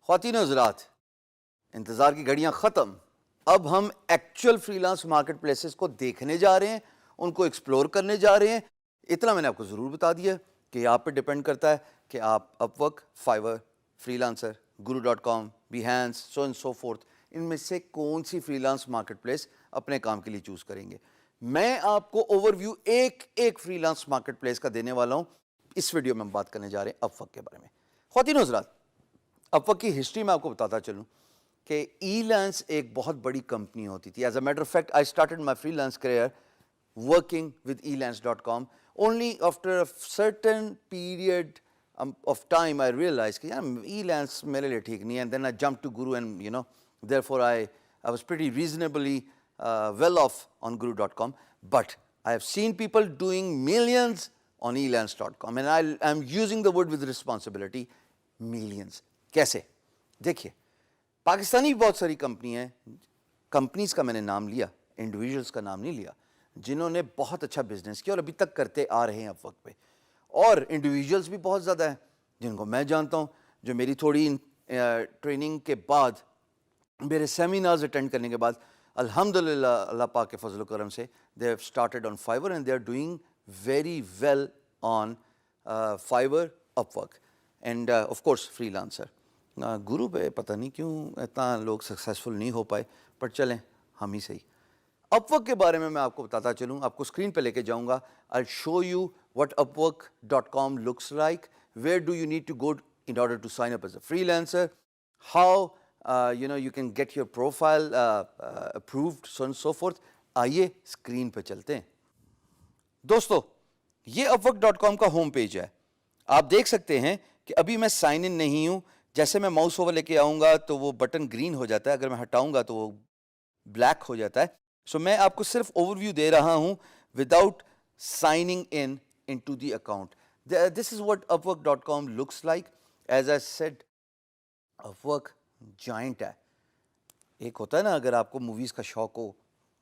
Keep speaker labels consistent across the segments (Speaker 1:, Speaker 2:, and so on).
Speaker 1: خواتین و حضرات، انتظار کی گھڑیاں ختم. اب ہم actual free lance market places کو دیکھنے جا رہے ہیں, ان کو ایکسپلور کرنے جا رہے ہیں. اتنا میں نے آپ کو ضرور بتا دیا کہ آپ پہ ڈیپینڈ کرتا ہے کہ آپ Upwork, Fiverr, Freelancer, guru.com, behance, so and so forth, ان میں سے کون سی فری لانس مارکیٹ پلیس اپنے کام کے لیے چوز کریں گے. میں آپ کو اوور ویو ایک فری لانس مارکیٹ پلیس کا دینے والا ہوں. اس ویڈیو میں ہم بات کرنے جا رہے ہیں اپ ورک کے بارے میں. خواتین و حضرات, اپ ورک کی ہسٹری میں آپ کو بتاتا چلوں کہ ای لینس ایک بہت بڑی کمپنی ہوتی تھی. As a matter of fact, I started my freelance career working with elance.com. Only after a certain period of time I realized کہ elance میرے لیے ٹھیک نہیں ہے. And then I jumped to Guru and therefore I was pretty reasonably well off on guru.com. But I have seen people doing millions on elance.com and I'm using the word with responsibility, millions. کیسے؟ دیکھیے, پاکستانی بہت ساری company ہیں, companies کا میں نے نام لیا, انڈیویجولس کا نام نہیں لیا, جنہوں نے بہت اچھا بزنس کیا اور ابھی تک کرتے آ رہے ہیں اپ ورک پہ. اور انڈیویجولس بھی بہت زیادہ ہیں جن کو میں جانتا ہوں, جو میری تھوڑی ٹریننگ کے بعد, میرے سیمینارز اٹینڈ کرنے کے بعد الحمدللہ اللہ پاک کے فضل و کرم سے they have started on Fiverr and they are doing very well on Fiverr, Upwork and of course freelancer. گرو پہ پتہ نہیں کیوں اتنا لوگ سکسیزفل نہیں ہو پائے, پر چلیں ہم ہی صحیح. اپ ورک کے بارے میں آپ کو بتاتا چلوں, آپ کو اسکرین پہ لے کے جاؤں گا. I'll show you what upwork.com looks like. Where do you need to go in order to sign up as a freelancer? How you can get your profile approved, so and so forth. آئیے screen پہ چلتے ہیں. دوستو, یہ upwork.com کا home page ہے. آپ دیکھ سکتے ہیں کہ ابھی میں سائن ان نہیں ہوں. جیسے میں ماؤس اوور لے کے آؤں گا تو وہ بٹن گرین ہو جاتا ہے, اگر میں ہٹاؤں گا تو وہ بلیک ہو جاتا ہے. سو میں آپ کو صرف اوور ویو دے رہا ہوں without signing in to the account. This is what upwork.com looks like. As I said, upwork giant ہے. ایک ہوتا ہے نا, اگر آپ کو موویز کا شوق ہو,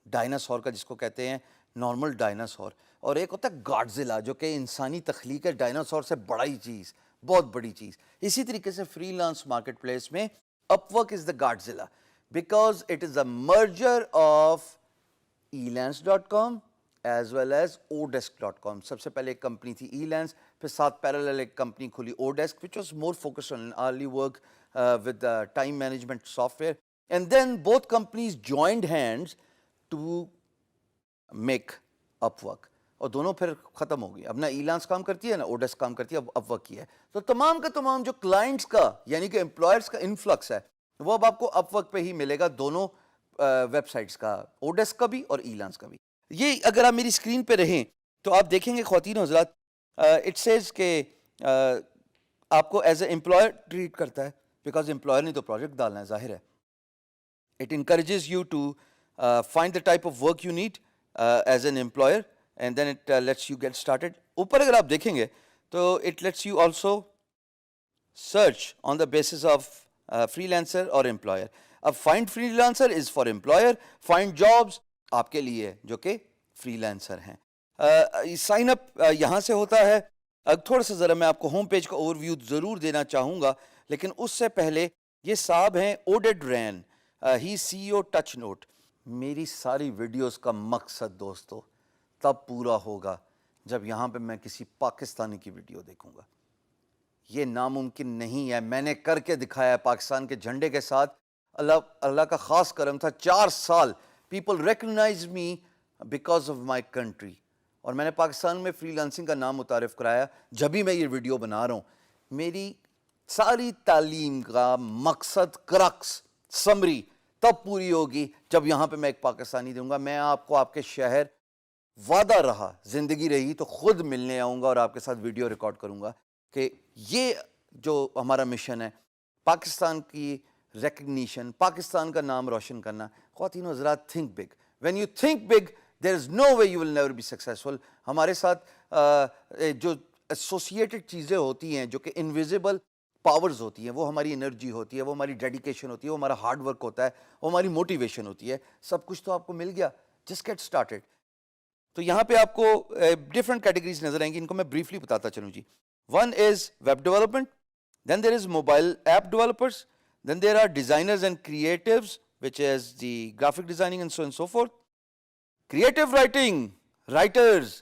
Speaker 1: ڈائناسور کا جس کو کہتے ہیں نارمل ڈائناسور, اور ایک ہوتا ہے گاڈزیلا جو کہ انسانی تخلیق ہے, ڈائناسور سے بڑا ہی چیز, بہت بڑی چیز. اسی طریقے سے فری لانس مارکیٹ پلیس میں Upwork is the Godzilla because it is a merger of elance.com as well as odesk.com. سب سے پہلے ایک کمپنی تھی elance, پھر ساتھ پیرالل ایک کمپنی کھلی odesk which was more focused on early work with time management software, and then both companies joined hands to make Upwork. اور دونوں پھر ختم ہو گئی. اب نہ ایلانس کام کرتی ہے نہ اوڈیسک کام کرتی ہے, اب اپ ورک کی ہے. تو تمام کا تمام جو کلائنٹس کا یعنی کہ امپلائرس کا انفلکس ہے وہ اب آپ کو اپ ورک پہ ہی ملے گا, دونوں ویب سائٹس کا, اوڈیسک کا بھی اور ایلانس کا بھی. یہ اگر آپ میری اسکرین پہ رہیں تو آپ دیکھیں گے خواتین و حضرات, اٹ سیز کہ آپ کو ایز اے امپلائر ٹریٹ کرتا ہے, بیکاز امپلائر نے تو پروجیکٹ ڈالنا ہے, ظاہر ہے. It encourages you to find the type of work you need as an employer and then it lets you get started. اوپر اگر آپ دیکھیں گے تو it lets you also search on the basis of freelancer or employer. اب find freelancer is for employer, find jobs آپ کے لیے جو کہ freelancer ہیں. sign up یہاں سے ہوتا ہے. تھوڑا سا ذرا میں آپ کو ہوم پیج کا اوور ویو ضرور دینا چاہوں گا, لیکن اس سے پہلے یہ صاحب ہیں اوڈیڈ رین, ہی سی او ٹچ نوٹ. میری ساری ویڈیوز کا مقصد دوستو تب پورا ہوگا جب یہاں پہ میں کسی پاکستانی کی ویڈیو دیکھوں گا. یہ ناممکن نہیں ہے, میں نے کر کے دکھایا ہے پاکستان کے جھنڈے کے ساتھ. اللہ کا خاص کرم تھا, 4 سال people recognize me because of my country, اور میں نے پاکستان میں فری لانسنگ کا نام متعارف کرایا جب ہی میں یہ ویڈیو بنا رہا ہوں. میری ساری تعلیم کا مقصد, کرکس, سمری تب پوری ہوگی جب یہاں پہ میں ایک پاکستانی دوں گا. میں آپ کو آپ کے شہر, وعدہ رہا, زندگی رہی تو خود ملنے آؤں گا اور آپ کے ساتھ ویڈیو ریکارڈ کروں گا کہ یہ جو ہمارا مشن ہے, پاکستان کی ریکگنیشن, پاکستان کا نام روشن کرنا. خواتین و حضرات, think big. When you think big there is no way you will never be successful. ہمارے ساتھ جو ایسوسیٹڈ چیزیں ہوتی ہیں جو کہ انویزیبل پاورز ہوتی ہیں, وہ ہماری انرجی ہوتی ہے, وہ ہماری ڈیڈیکیشن ہوتی ہے, وہ ہمارا ہارڈ ورک ہوتا ہے, وہ ہماری موٹیویشن ہوتی ہے. سب کچھ تو آپ کو مل گیا, جسٹ گیٹ اسٹارٹیڈ. تو یہاں پہ آپ کو ڈفرنٹ کیٹیگریز نظر آئیں گی, ان کو میں بریفلی بتاتا چلوں جی. One is web development, then there is mobile app developers, Then there are designers and creatives, which is the graphic designing and so on and so forth. Creative writing, writers.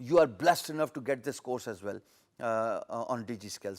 Speaker 1: You are blessed enough to get this course as well on DigiSkills.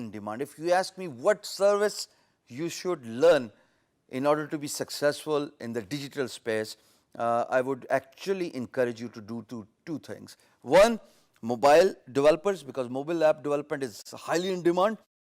Speaker 1: in demand. If you ask me what service you should learn in order to be successful in the digital space, I would actually encourage you to do two things. One, mobile developers, because mobile app development is highly in demand.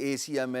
Speaker 1: ACMA,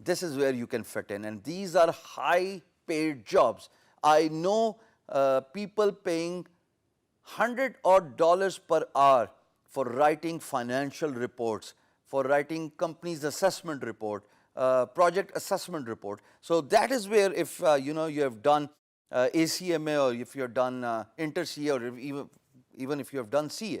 Speaker 1: this is where you can fit in, and these are high paid jobs. I know people paying $100 per hour for writing financial reports, for writing companies assessment report, project assessment report. So that is where if you know, you have done ACMA, or if you have done inter CA, or even if you have done CA,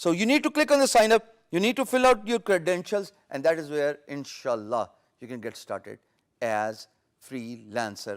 Speaker 1: So you need to click on the sign up, you need to fill out your credentials, and that is where inshallah you can get started as freelancer